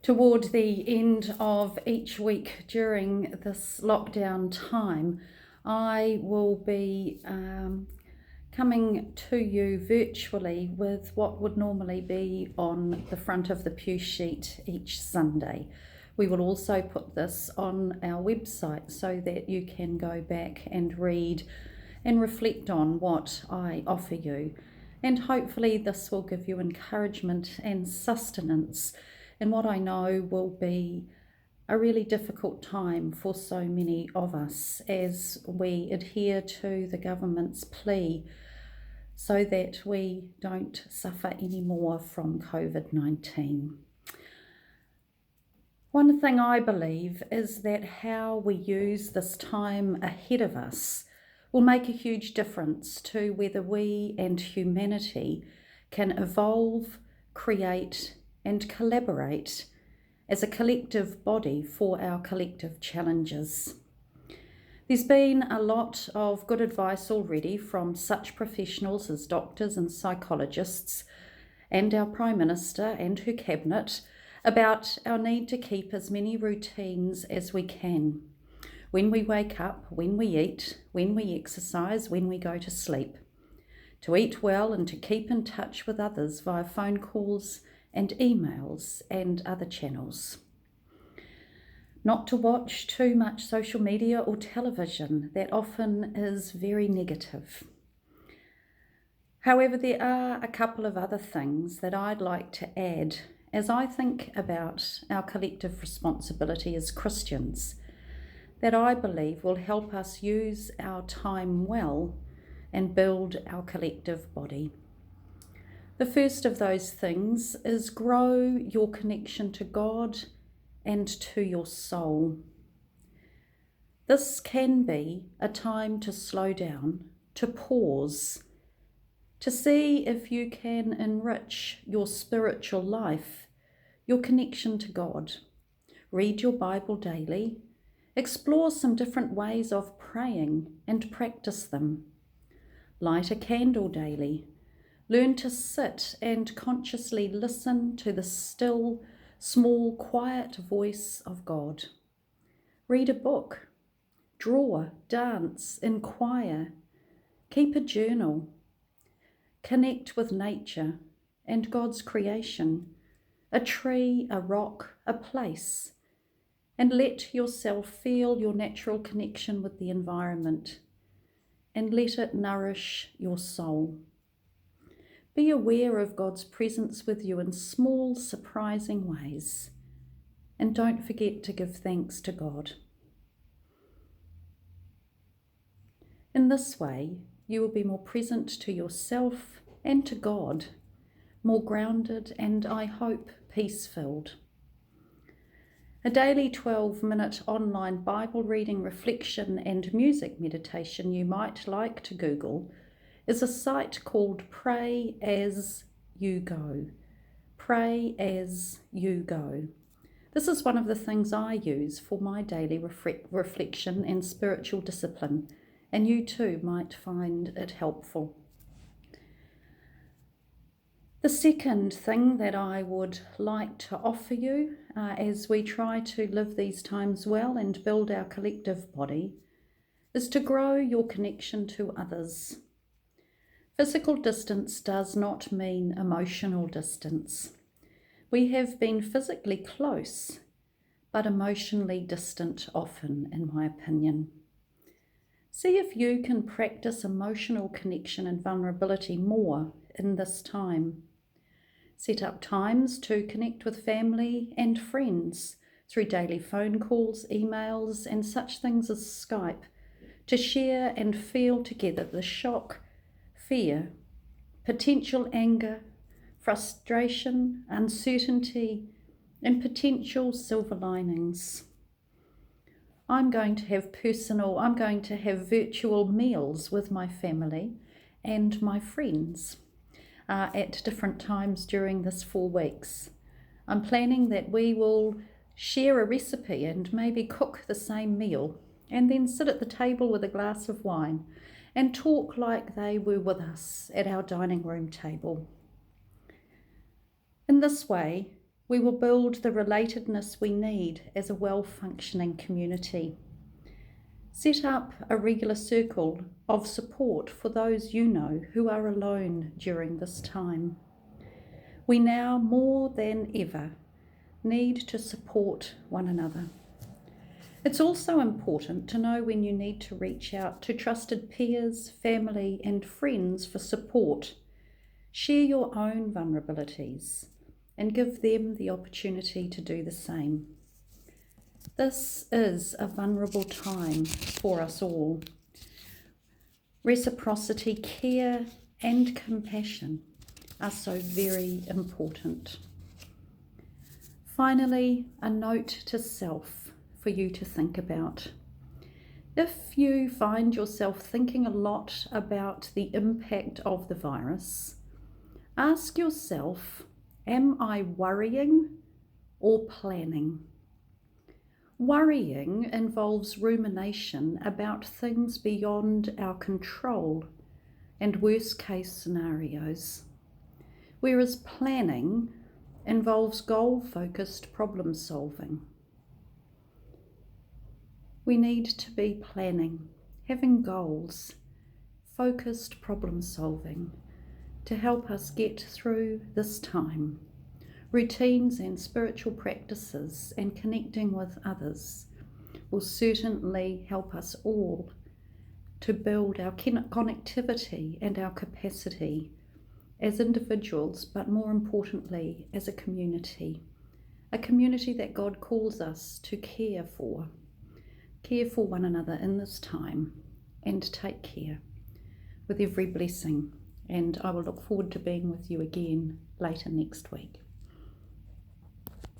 Toward the end of each week during this lockdown time, I will be coming to you virtually with what would normally be on the front of the pew sheet each Sunday. We will also put this on our website so that you can go back and read and reflect on what I offer you. And hopefully this will give you encouragement and sustenance in what I know will be a really difficult time for so many of us as we adhere to the government's plea so that we don't suffer any more from COVID-19. One thing I believe is that how we use this time ahead of us will make a huge difference to whether we and humanity can evolve, create, and collaborate as a collective body for our collective challenges. There's been a lot of good advice already from such professionals as doctors and psychologists and our Prime Minister and her Cabinet about our need to keep as many routines as we can. When we wake up, when we eat, when we exercise, when we go to sleep. To eat well and to keep in touch with others via phone calls and emails and other channels. Not to watch too much social media or television that often is very negative. However, there are a couple of other things that I'd like to add as I think about our collective responsibility as Christians that I believe will help us use our time well and build our collective body. The first of those things is grow your connection to God and to your soul. This can be a time to slow down, to pause, to see if you can enrich your spiritual life, your connection to God. Read your Bible daily, explore some different ways of praying and practice them. Light a candle daily. Learn to sit and consciously listen to the still, small, quiet voice of God. Read a book. Draw, dance, inquire. Keep a journal. Connect with nature and God's creation, a tree, a rock, a place, and let yourself feel your natural connection with the environment and let it nourish your soul. Be aware of God's presence with you in small, surprising ways. And don't forget to give thanks to God. In this way, you will be more present to yourself and to God, more grounded and, I hope, peace-filled. A daily 12-minute online Bible reading, reflection and music meditation you might like to Google is a site called Pray As You Go. Pray As You Go. This is one of the things I use for my daily reflection and spiritual discipline, and you too might find it helpful. The second thing that I would like to offer you as we try to live these times well and build our collective body is to grow your connection to others. Physical distance does not mean emotional distance. We have been physically close, but emotionally distant often, in my opinion. See if you can practice emotional connection and vulnerability more in this time. Set up times to connect with family and friends through daily phone calls, emails, and such things as Skype to share and feel together the shock, fear, potential anger, frustration, uncertainty, and potential silver linings. I'm going to have virtual meals with my family and my friends at different times during this 4 weeks. I'm planning that we will share a recipe and maybe cook the same meal and then sit at the table with a glass of wine and talk like they were with us at our dining room table. In this way, We will build the relatedness we need as a well-functioning community. Set up a regular circle of support for those you know who are alone during this time. We now more than ever need to support one another. It's also important to know when you need to reach out to trusted peers, family, and friends for support. Share your own vulnerabilities and give them the opportunity to do the same. This is a vulnerable time for us all. Reciprocity, care, and compassion are so very important. Finally, a note to self for you to think about. If you find yourself thinking a lot about the impact of the virus, ask yourself, am I worrying or planning? Worrying involves rumination about things beyond our control and worst-case scenarios, whereas planning involves goal-focused problem-solving. We need to be planning, having goals, focused problem-solving to help us get through this time. Routines and spiritual practices and connecting with others will certainly help us all to build our connectivity and our capacity as individuals, but more importantly as a community that God calls us to care for one another in this time, and take care with every blessing. And I will look forward to being with you again later next week.